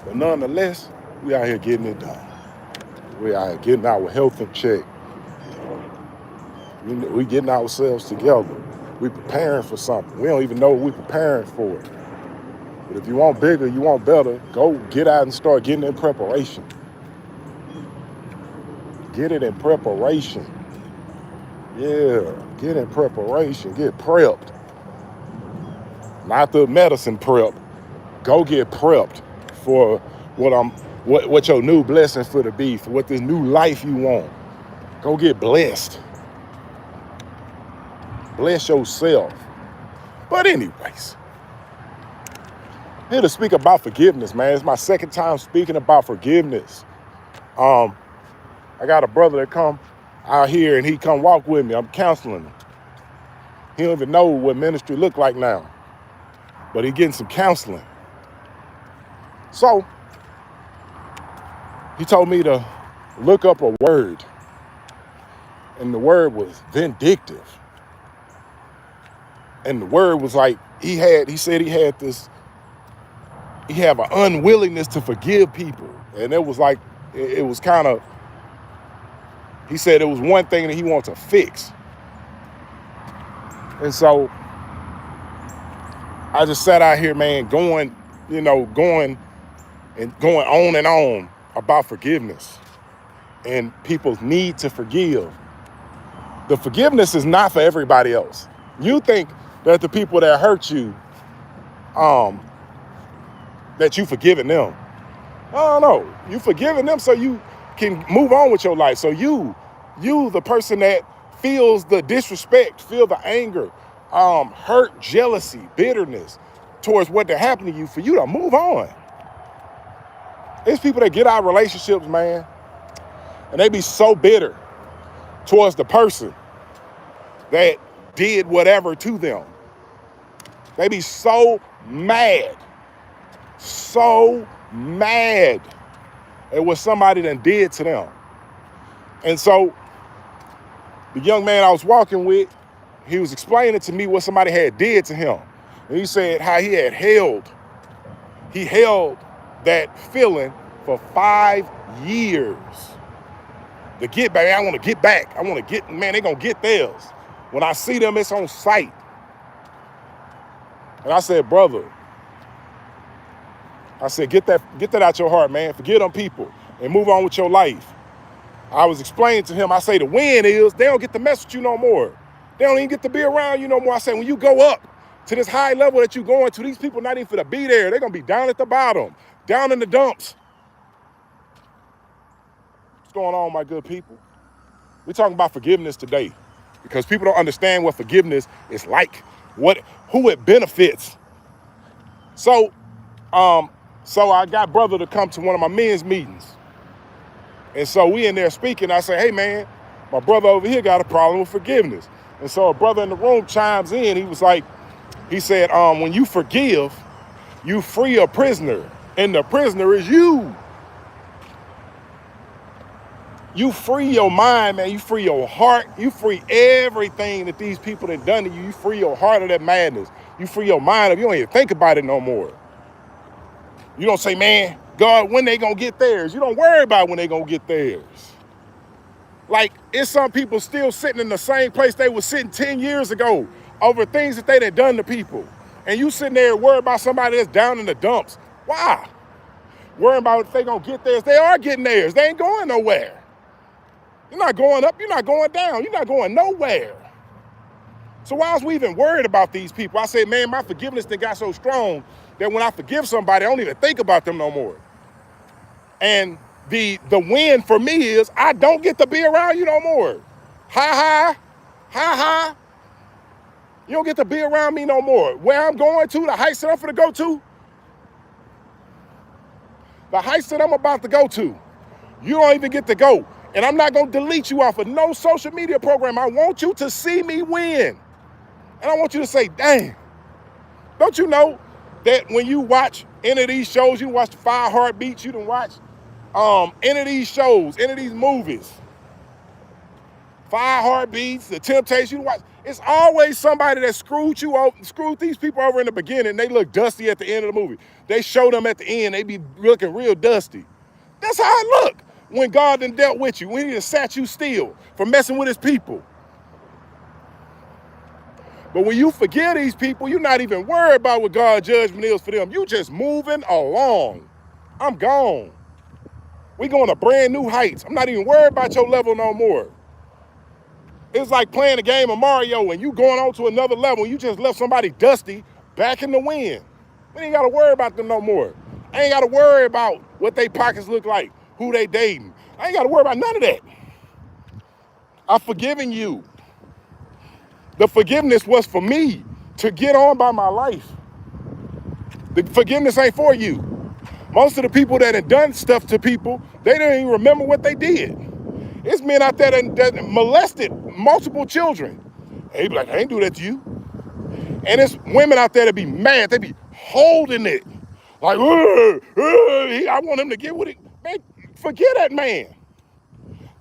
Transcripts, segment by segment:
But nonetheless, we out here getting it done. We out here getting our health in check. We getting ourselves together. We preparing for something. We don't even know what we preparing for. But if you want bigger, you want better, go get out and start getting in preparation. Get it in preparation. Yeah, get in preparation. Get prepped. Not the medicine prep. Go get prepped for what your new blessing for to be, for what this new life you want. Go get blessed. Bless yourself. But anyways, here to speak about forgiveness, man. It's my second time speaking about forgiveness. I got a brother that come out here and he come walk with me. I'm counseling him. He don't even know what ministry look like now, but he getting some counseling. So he told me to look up a word, and the word was vindictive. And the word was like, he said he had an unwillingness to forgive people. And it was like, it was kind of, he said it was one thing that he wanted to fix. And so I just sat out here, man, going on and on about forgiveness and people's need to forgive. The forgiveness is not for everybody else. You think that the people that hurt you, that you forgiving them. No, you forgiving them so you can move on with your life. So you, the person that feels the disrespect, feel the anger, hurt, jealousy, bitterness towards what that happened to you, for you to move on. It's people that get out of relationships, man, and they be so bitter towards the person that did whatever to them. They be so mad at what somebody done did to them. And so the young man I was walking with, he was explaining to me what somebody had did to him. And he said how he held that feeling for 5 years. To get back, I want to get back. I want to get, man, they gonna get theirs. When I see them, it's on sight. And I said, brother, get that out your heart, man. Forget them people and move on with your life. I was explaining to him, I say the win is they don't get to mess with you no more. They don't even get to be around you no more. I say when you go up to this high level that you're going to, these people not even finna be there. They're gonna be down at the bottom, down in the dumps. What's going on, my good people? We're talking about forgiveness today because people don't understand what forgiveness is like, who it benefits. So I got brother to come to one of my men's meetings. And so we in there speaking. I say, hey, man, my brother over here got a problem with forgiveness. And so a brother in the room chimes in. He said, when you forgive, you free a prisoner. And the prisoner is you. You free your mind, man. You free your heart. You free everything that these people have done to you. You free your heart of that madness. You free your mind of, you don't even think about it no more. You don't say, man, God, when they gonna get theirs? You don't worry about when they gonna get theirs. Like, it's some people still sitting in the same place they were sitting 10 years ago over things that they done done to people. And you sitting there worried about somebody that's down in the dumps. Why? Worrying about if they gonna get theirs. They are getting theirs. They ain't going nowhere. You're not going up, you're not going down, you're not going nowhere. So why is we even worried about these people? I say, man, my forgiveness thing got so strong that when I forgive somebody, I don't even think about them no more. And the win for me is I don't get to be around you no more. Ha ha. You don't get to be around me no more. Where I'm going to, the heights that I'm finna go to, the heights that I'm about to go to, you don't even get to go. And I'm not gonna delete you off of no social media program. I want you to see me win. And I want you to say, dang, don't you know that when you watch any of these shows, you watch the 5 Heartbeats, you done watch any of these shows, any of these movies, 5 Heartbeats, The Temptations, you watch, It's always somebody that screwed you over, screwed these people over in the beginning. They look dusty at the end of the movie. They show them at the end, they be looking real dusty. That's how it look when God done dealt with you, when he done sat you still for messing with his people. But when you forgive these people, you're not even worried about what God's judgment is for them. You just moving along. I'm gone. We going to brand new heights. I'm not even worried about your level no more. It's like playing a game of Mario and you going on to another level. You just left somebody dusty back in the wind. We ain't got to worry about them no more. I ain't got to worry about what they pockets look like, who they dating. I ain't got to worry about none of that. I've forgiven you. The forgiveness was for me to get on by my life. The forgiveness ain't for you. Most of the people that have done stuff to people, they don't even remember what they did. It's men out there that molested multiple children. They be like, I ain't do that to you. And it's women out there that be mad. They be holding it. Like, I want him to get with it. Man, forget that man.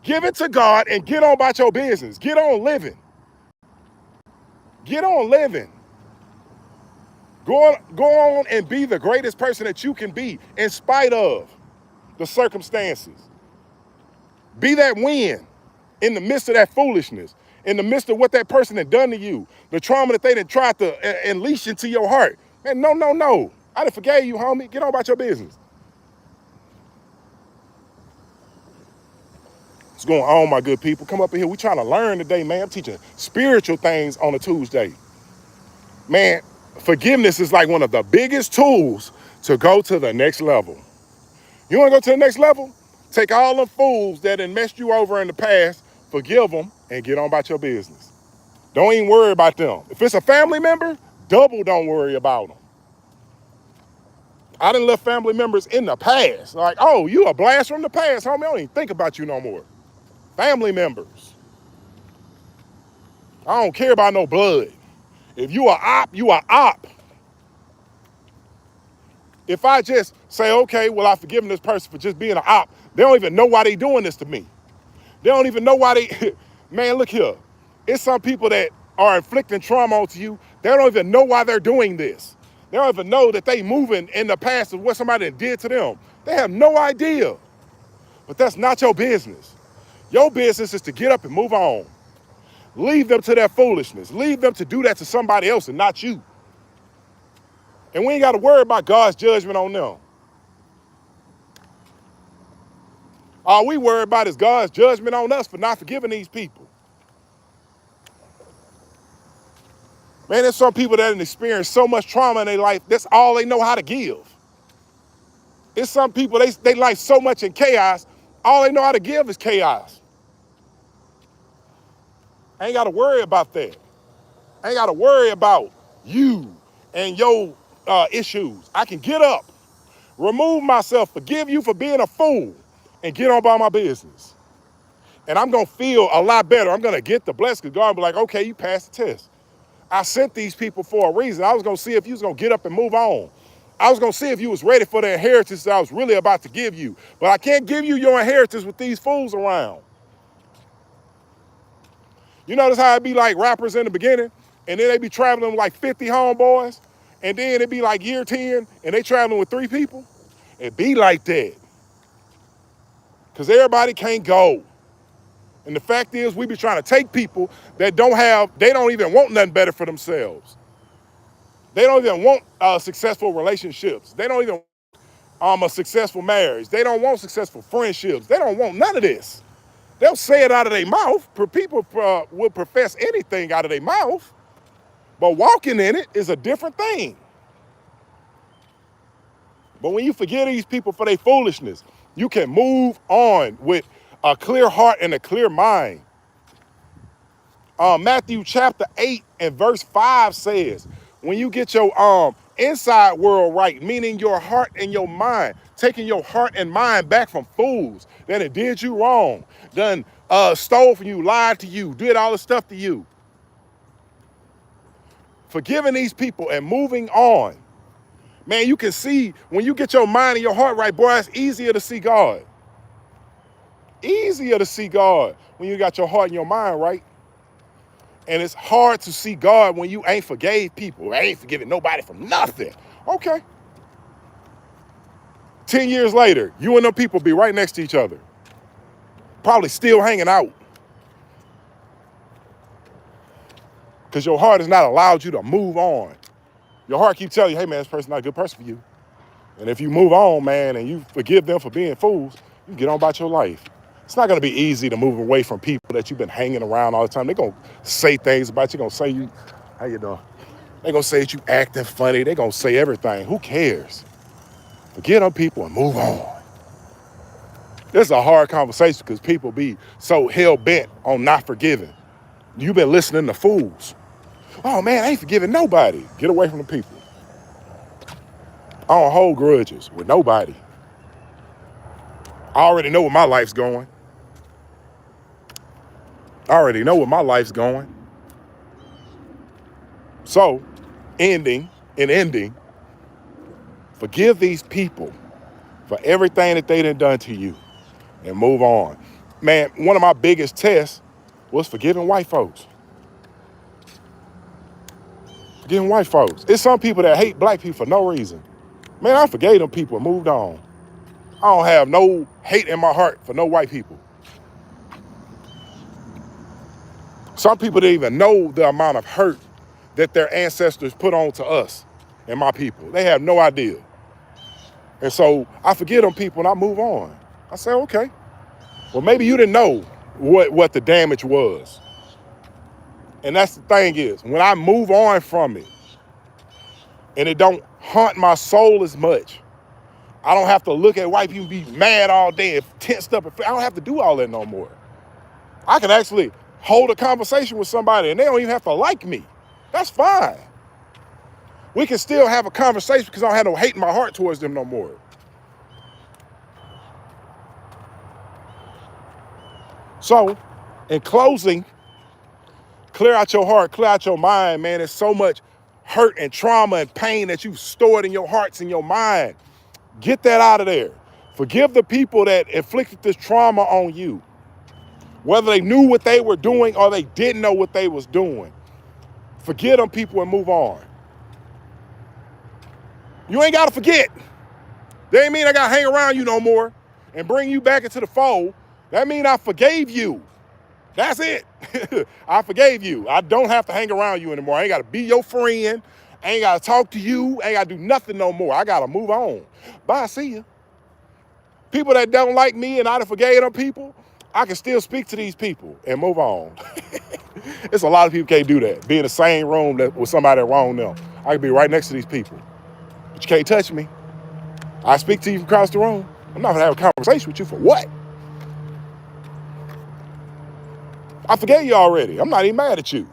Give it to God and get on about your business. Get on living. Get on living. Go on and be the greatest person that you can be in spite of the circumstances. Be that win in the midst of that foolishness, in the midst of what that person had done to you, the trauma that they done tried to unleash into your heart. Man, no. I done forgave you, homie. Get on about your business. What's going on, my good people? Come up in here. We trying to learn today, man. I'm teaching spiritual things on a Tuesday. Man, forgiveness is like one of the biggest tools to go to the next level. You want to go to the next level? Take all the fools that had messed you over in the past, forgive them, and get on about your business. Don't even worry about them. If it's a family member, double don't worry about them. I done left family members in the past. Like, oh, you a blast from the past, homie. I don't even think about you no more. Family members. I don't care about no blood. If you are op, you are op. If I just say, okay, well, I've forgiven this person for just being an op, they don't even know why they doing this to me. They don't even know why they, man, look here. It's some people that are inflicting trauma onto you. They don't even know why they're doing this. They don't even know that they moving in the past of what somebody did to them. They have no idea. But that's not your business. Your business is to get up and move on. Leave them to their foolishness. Leave them to do that to somebody else and not you. And we ain't got to worry about God's judgment on them. All we worry about is God's judgment on us for not forgiving these people. Man, there's some people that have experienced so much trauma in their life, that's all they know how to give. There's some people, they life so much in chaos, all they know how to give is chaos. I ain't got to worry about that. I ain't got to worry about you and your issues. I can get up, remove myself, forgive you for being a fool, and get on by my business. And I'm going to feel a lot better. I'm going to get the blessing because God will be like, okay, you passed the test. I sent these people for a reason. I was going to see if you was going to get up and move on. I was going to see if you was ready for the inheritance that I was really about to give you. But I can't give you your inheritance with these fools around. You notice how it be like rappers in the beginning, and then they be traveling with like 50 homeboys, and then it be like year 10, and they traveling with 3 people? It be like that. Because everybody can't go. And the fact is, we be trying to take people that they don't even want nothing better for themselves. They don't even want successful relationships. They don't even want a successful marriage. They don't want successful friendships. They don't want none of this. They'll say it out of their mouth. People will profess anything out of their mouth. But walking in it is a different thing. But when you forgive these people for their foolishness, you can move on with a clear heart and a clear mind. Matthew chapter 8 and verse 5 says, when you get your inside world right, meaning your heart and your mind, taking your heart and mind back from fools that it did you wrong, done stole from you, lied to you, did all this stuff to you. Forgiving these people and moving on. Man, you can see when you get your mind and your heart right, boy, it's easier to see God. Easier to see God when you got your heart and your mind right. And it's hard to see God when you ain't forgave people. I ain't forgiving nobody for nothing. Okay. 10 years later, you and them people be right next to each other. Probably still hanging out. Because your heart has not allowed you to move on. Your heart keeps telling you, hey man, this person's not a good person for you. And if you move on, man, and you forgive them for being fools, you can get on about your life. It's not going to be easy to move away from people that you've been hanging around all the time. They're going to say things about you. They're going to say you, how you doing? They're going to say that you acting funny. They're going to say everything. Who cares? Forget them people and move on. This is a hard conversation because people be so hell-bent on not forgiving. You've been listening to fools. Oh, man, I ain't forgiving nobody. Get away from the people. I don't hold grudges with nobody. I already know where my life's going. So, ending, forgive these people for everything that they done to you and move on. Man, one of my biggest tests was forgiving white folks. Forgiving white folks. It's some people that hate black people for no reason. Man, I forgave them people and moved on. I don't have no hate in my heart for no white people. Some people didn't even know the amount of hurt that their ancestors put on to us and my people. They have no idea. And so I forgive them people and I move on. I say, okay, well, maybe you didn't know what the damage was. And that's the thing is, when I move on from it and it don't haunt my soul as much, I don't have to look at white people be mad all day and tensed up. I don't have to do all that no more. I can actually hold a conversation with somebody and they don't even have to like me. That's fine. We can still have a conversation because I don't have no hate in my heart towards them no more. So, in closing, clear out your heart, clear out your mind, man. There's so much hurt and trauma and pain that you've stored in your hearts and your mind. Get that out of there. Forgive the people that inflicted this trauma on you. Whether they knew what they were doing or they didn't know what they was doing. Forgive them people and move on. You ain't got to forget. That ain't mean I got to hang around you no more and bring you back into the fold. That mean I forgave you. That's it. I forgave you. I don't have to hang around you anymore. I ain't got to be your friend. I ain't got to talk to you. I ain't got to do nothing no more. I got to move on. Bye, see ya. People that don't like me and I done forgave them people, I can still speak to these people and move on. It's a lot of people can't do that. Be in the same room with somebody that wronged them. I can be right next to these people. But you can't touch me. I speak to you from across the room. I'm not going to have a conversation with you for what? I forgave you already. I'm not even mad at you.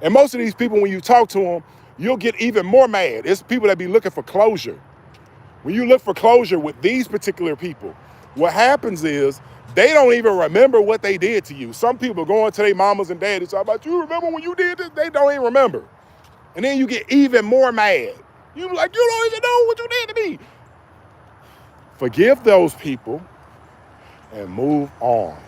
And most of these people, when you talk to them, you'll get even more mad. It's people that be looking for closure. When you look for closure with these particular people, what happens is they don't even remember what they did to you. Some people going to their mamas and daddies talk about, you remember when you did this? They don't even remember. And then you get even more mad. You like, you don't even know what you did to me. Forgive those people and move on.